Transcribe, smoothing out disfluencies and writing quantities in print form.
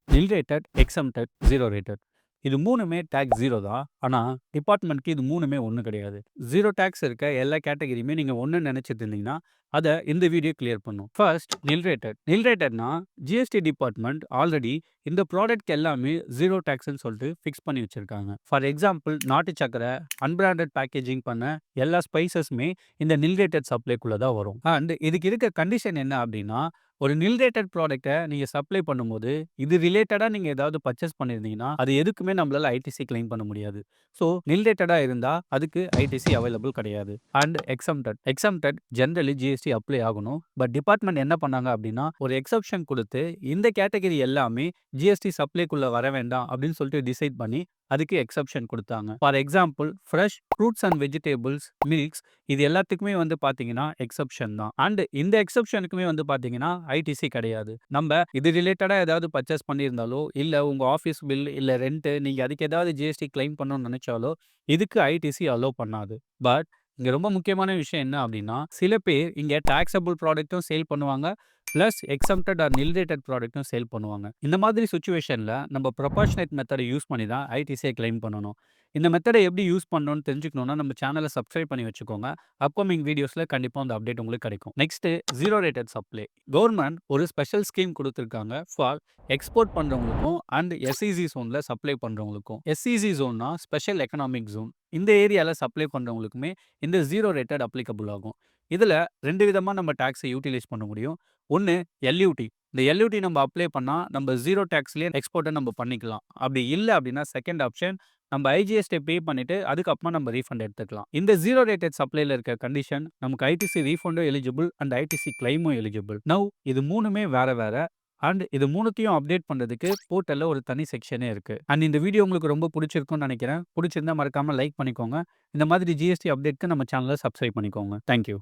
நில் rated, exempted, 0 rated. இது 3மே tax 0 தான். ஆனா, டிபார்ட்மெண்ட்க்கு இது 3மே ஒண்ணு கிடையாது. 0 டாக்ஸ் இருக்க எல்லா கேட்டகரியுமே நீங்க ஒண்ணுன்னு நெனச்சிட்டு இருந்தீங்கன்னா, அத இந்த வீடியோ கிளியர் பண்ணும். ஃபர்ஸ்ட் நில் ரேட்டட். நில் ரேட்டட்னா ஜிஎஸ்டி டிபார்ட்மெண்ட் ஆல்ரெடி இந்த ப்ராடக்ட் எல்லாமே 0 டாக்ஸ்ன்னு சொல்லிட்டு ஃபிக்ஸ் பண்ணி வச்சிருக்காங்க. ஃபார் எக்ஸாம்பிள் நாட்டு சர்க்கரை, அன்பிராண்டட் பேக்கேஜிங் பண்ண எல்லா ஸ்பைசஸுமே இந்த நில் ரேட்டட் சப்ளைக்குள்ள தான் வரும். அண்ட் இதுக்கு இருக்க கண்டிஷன் என்ன அப்டின்னா, ஒரு நில் ரேட்டட் ப்ராடக்ட்ட நீங்க சப்ளை பண்ணும்போது, இது ரிலேட்டடா நீங்க ஏதாவது பர்ச்சேஸ் பண்ணியிருந்தீங்கன்னா, அது எதுக்குமே நம்மளால ஐடிசி கிளைம் பண்ண முடியாது. ஸோ நில் ரேட்டடா இருந்தா அதுக்கு ஐடிசி அவைலபிள் கிடையாது. And exempted. Exempted generally GST apply ஆகணும். பட் டிபார்ட்மெண்ட் என்ன பண்ணாங்க அப்டின்னா, ஒரு எக்ஸப்ஷன் குடுத்து இந்த கேட்டகரி எல்லாமே ஜிஎஸ்டி சப்ளைக்குள்ள வர வேண்டாம் அப்டின்னு சொல்லிட்டு டிசைட் பண்ணி அதுக்கு எக்ஸப்ஷன் குடுத்தாங்க. For example fresh fruits and vegetables, milks இது எல்லாத்துக்குமே பார்த்தீங்கன்னா எக்ஸப்ஷன் தான். அண்ட் இந்த எக்ஸப்ஷனுக்குமே பார்த்தீங்கன்னா ஐடிசி கிடையாது. நம்ம இது ரிலேட்டடா ஏதாவது பர்ச்சேஸ் பண்ணியிருந்தாலோ, இல்ல உங்க ஆஃபீஸ் பில், இல்ல ரெண்ட் நீங்க அதுக்கு ஏதாவது ஜிஎஸ்டி கிளைம் பண்ணணும்னு நெனச்சாலோ, இதுக்கு ஐடிசி அலோ பண்ணாது. பட் இங்க ரொம்ப முக்கியமான விஷயம் என்ன அப்டின்னா, சில பேர் இங்க டாக்ஸபிள் ப்ராடக்ட்டும் சேல் பண்ணுவாங்க. Plus exempted or nil rated ப்ராடக்ட்டும் சேல் பண்ணுவாங்க. இந்த மாதிரி சிச்சுவேஷன்ல நம்ம ப்ரொபோர்ஷனேட் மெத்தட யூஸ் பண்ணி தான் ஐடிசிய கிளைம் பண்ணணும். இந்த மெத்தட எப்படி யூஸ் பண்ணணும்னு தெரிஞ்சுக்கணும்னா, நம்ம சேனல சப்ஸ்கிரைப் பண்ணி வச்சுக்கோங்க. அப்கமிங் வீடியோஸ்ல கண்டிப்பா அந்த அப்டேட் உங்களுக்கு கிடைக்கும். Next 0 rated supply. கவர்ன்மெண்ட் ஒரு ஸ்பெஷல் ஸ்கீம் குடுத்திருக்காங்க ஃபார் எக்ஸ்போர்ட் பண்றவங்களுக்கும் அண்ட் எஸ்இசி ஜோன்ல சப்ளை பண்றவங்களுக்கும். எஸ்இசி ஜோன்னா ஸ்பெஷல் எக்கனாமிக் ஜோன். இந்த ஏரியால சப்ளை பண்றவங்களுக்குமே இந்த 0 ரேட்டட் அப்ளிகபிள் ஆகும். இதுல 2 விதமா நம்ம டாக்ஸ யூட்டிலைஸ் பண்ண முடியும். ஒண்ணு எல்யூடி. இந்த எல்யூடி நம்ம அப்ளை பண்ணா, நம்ம 0 டாக்ஸ்லயே எக்ஸ்போர்ட்ட நம்ம பண்ணிக்கலாம். அப்படி இல்ல அப்படின்னா செகண்ட் ஆப்ஷன் நம்ம ஐஜிஎஸ்டி பே பண்ணிட்டு அதுக்கப்புறமா நம்ம ரீஃபண்ட் எடுத்துக்கலாம். இந்த 0 ரேட்டட் சப்ளைல இருக்க கண்டிஷன் நமக்கு ஐடிசி ரீஃபண்டும் எலிஜிபிள் அண்ட் ஐடிசி கிளைமும் எலிஜிபிள். நவ் இது 3மே வேற வேற. அண்ட் இது 3த்தையும் அப்டேட் பண்றதுக்கு போர்ட்டல்ல ஒரு தனி செக்ஷனே இருக்கு. அண்ட் இந்த வீடியோ உங்களுக்கு ரொம்ப புடிச்சிருக்கும்னு நெனைக்கிறேன். புடிச்சிருந்தா மறக்காம லைக் பண்ணிக்கோங்க. இந்த மாதிரி ஜிஎஸ்டி அப்டேட்க்கு நம்ம சேனல சப்ஸ்கிரைப் பண்ணிக்கோங்க. Thank you.